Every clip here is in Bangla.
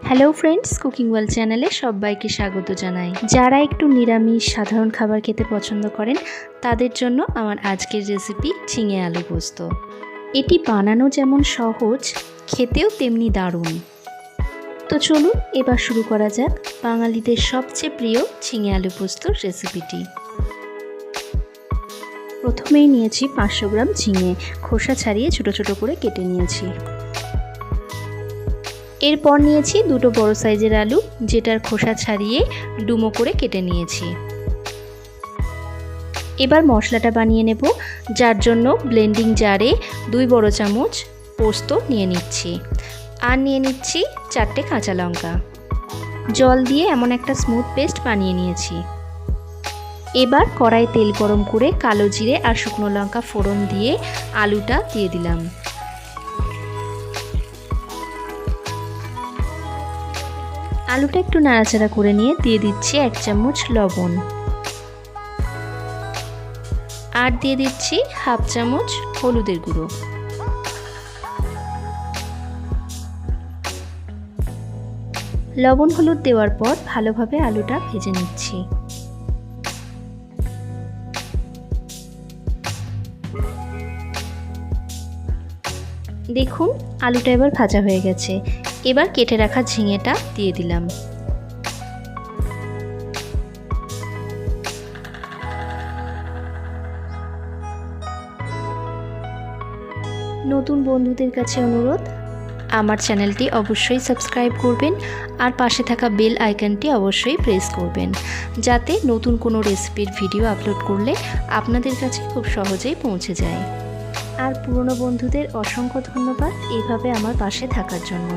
হ্যালো ফ্রেন্ডস, কুকিং ওয়ার্ল্ড চ্যানেলে সবাইকে স্বাগত জানাই। যারা একটু নিরামিষ সাধারণ খাবার খেতে পছন্দ করেন তাদের জন্য আমার আজকের রেসিপি ঝিঙে আলু পোস্ত। এটি বানানো যেমন সহজ, খেতেও তেমনি দারুণ। তো চলুন এবার শুরু করা যাক বাঙালিদের সবচেয়ে প্রিয় ঝিঙে আলু পোস্তর রেসিপিটি। প্রথমেই নিয়েছি 500 গ্রাম ঝিঙে, খোসা ছাড়িয়ে ছোট ছোট করে কেটে নিয়েছি। এরপর নিয়েছি দুটো বড় সাইজের আলু, যেটার খোসা ছাড়িয়ে ডুমো করে কেটে নিয়েছি। এবার মশলাটা বানিয়ে নেব, যার জন্য ব্লেন্ডিং জারে 2 বড় চামচ পোস্ত নিয়ে নিচ্ছি, আর নিয়ে নিচ্ছি 4টে কাঁচা লঙ্কা। জল দিয়ে এমন একটা স্মুথ পেস্ট বানিয়ে নিয়েছি। এবার কড়াই তেল গরম করে কালো জিরে আর শুকনো লঙ্কা ফোড়ন দিয়ে আলুটা দিয়ে দিলাম। আলুটা একটু নাড়াচাড়া করে নিয়ে দিয়ে দিচ্ছি 1 চামচ লবণ, আর দিয়ে দিচ্ছি 1/2 চামচ হলুদের গুঁড়ো। লবণ হলুদ দেওয়ার পর ভালোভাবে আলুটা ভেজে নিচ্ছি। দেখুন আলুটা এবার ভাজা হয়ে গেছে। এবার কেটে রাখা ঝিঙেটা দিয়ে দিলাম। নতুন বন্ধুদের কাছে অনুরোধ, আমার চ্যানেলটি অবশ্যই সাবস্ক্রাইব করবেন আর পাশে থাকা বেল আইকনটি অবশ্যই প্রেস করবেন, যাতে নতুন কোনো রেসিপির ভিডিও আপলোড করলে আপনাদের কাছে খুব সহজেই পৌঁছে যায়। আর পুরনো বন্ধুদের অসংখ্য ধন্যবাদ এইভাবে আমার পাশে থাকার জন্য।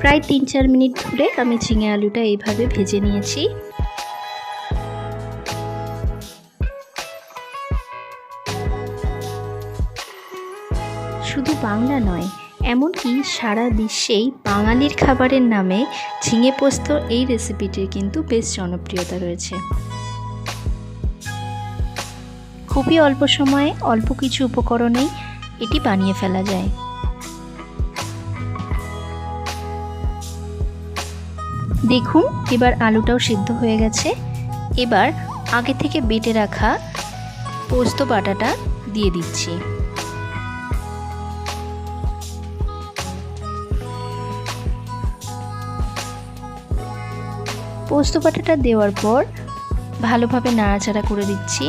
প্রায় 3-4 মিনিট ধরে আমি ঝিঙে আলুটা এইভাবে ভেজে নিয়েছি। শুধু বাংলা নয়, এমনকি সারা বিশ্বেই বাঙালির খাবারের নামে ঝিঙে পোস্ত এই রেসিপিটির কিন্তু বেশ জনপ্রিয়তা রয়েছে। খুবই অল্প সময়ে অল্প কিছু উপকরণেই এটি বানিয়ে ফেলা যায়। দেখুন এবার আলুটাও সিদ্ধ হয়ে গেছে। এবার আগে থেকে বেটে রাখা পোস্ত বাটাটা দিয়ে দিচ্ছি। পোস্ত বাটাটা দেওয়ার পর ভালোভাবে নাড়াচাড়া করে দিচ্ছি।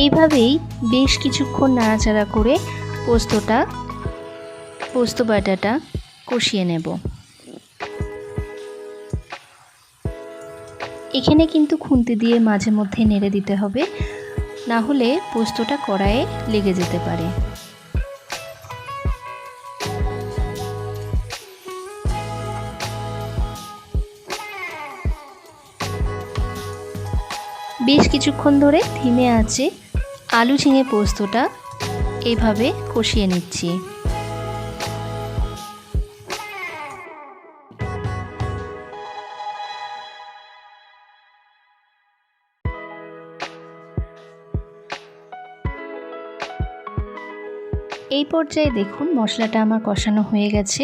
এইভাবেই বেশ কিছুক্ষণ নাড়াচাড়া করে পোস্ত বাটাটা কষিয়ে নেব। এখানে কিন্তু খুন্তি দিয়ে মাঝে মধ্যে নেড়ে দিতে হবে, না হলে পোস্তটা কড়াইয়ে লেগে যেতে পারে। বেশ কিছুক্ষণ ধরে ধিমে আঁচে আলু ঝিঙে পোস্তটা এইভাবে কষিয়ে নিচ্ছি। এই পর্যায়ে দেখুন মশলাটা আমার কষানো হয়ে গেছে,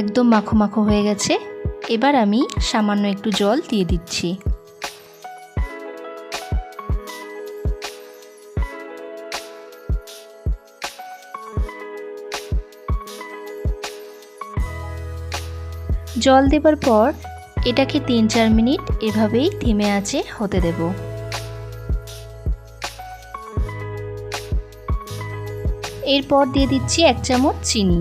একদম মাখো মাখো হয়ে গেছে। এবার আমি সামান্য একটু জল দিয়ে দিচ্ছি। জল দেবার পর এটাকে 3-4 মিনিট এভাবেই ধিমে আঁচে হতে দেব। এরপর দিয়ে দিচ্ছি 1 চামচ চিনি।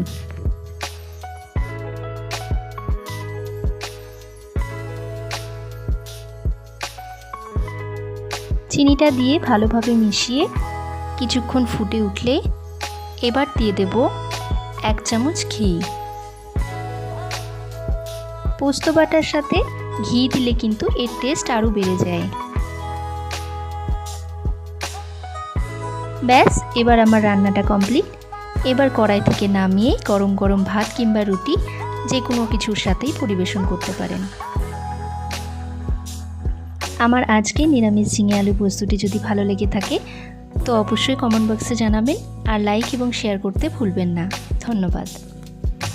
চিনিটা দিয়ে ভালোভাবে মিশিয়ে কিছুক্ষণ ফুটে উঠলে এবার দিয়ে দেব 1 চামচ ঘি। পোস্ত বাটার সাথে ঘি দিলে কিন্তু এর টেস্ট আরও বেড়ে যায়। ব্যাস, এবার আমার রান্নাটা কমপ্লিট। এবার কড়াই থেকে নামিয়ে গরম গরম ভাত কিংবা রুটি যে কোনো কিছুর সাথেই পরিবেশন করতে পারেন। আমার আজকে নিরামিষ ঝিঙে আলু পোস্তটি যদি ভালো লেগে থাকে তো অবশ্যই কমেন্ট বক্সে জানাবেন আর লাইক এবং শেয়ার করতে ভুলবেন না। ধন্যবাদ।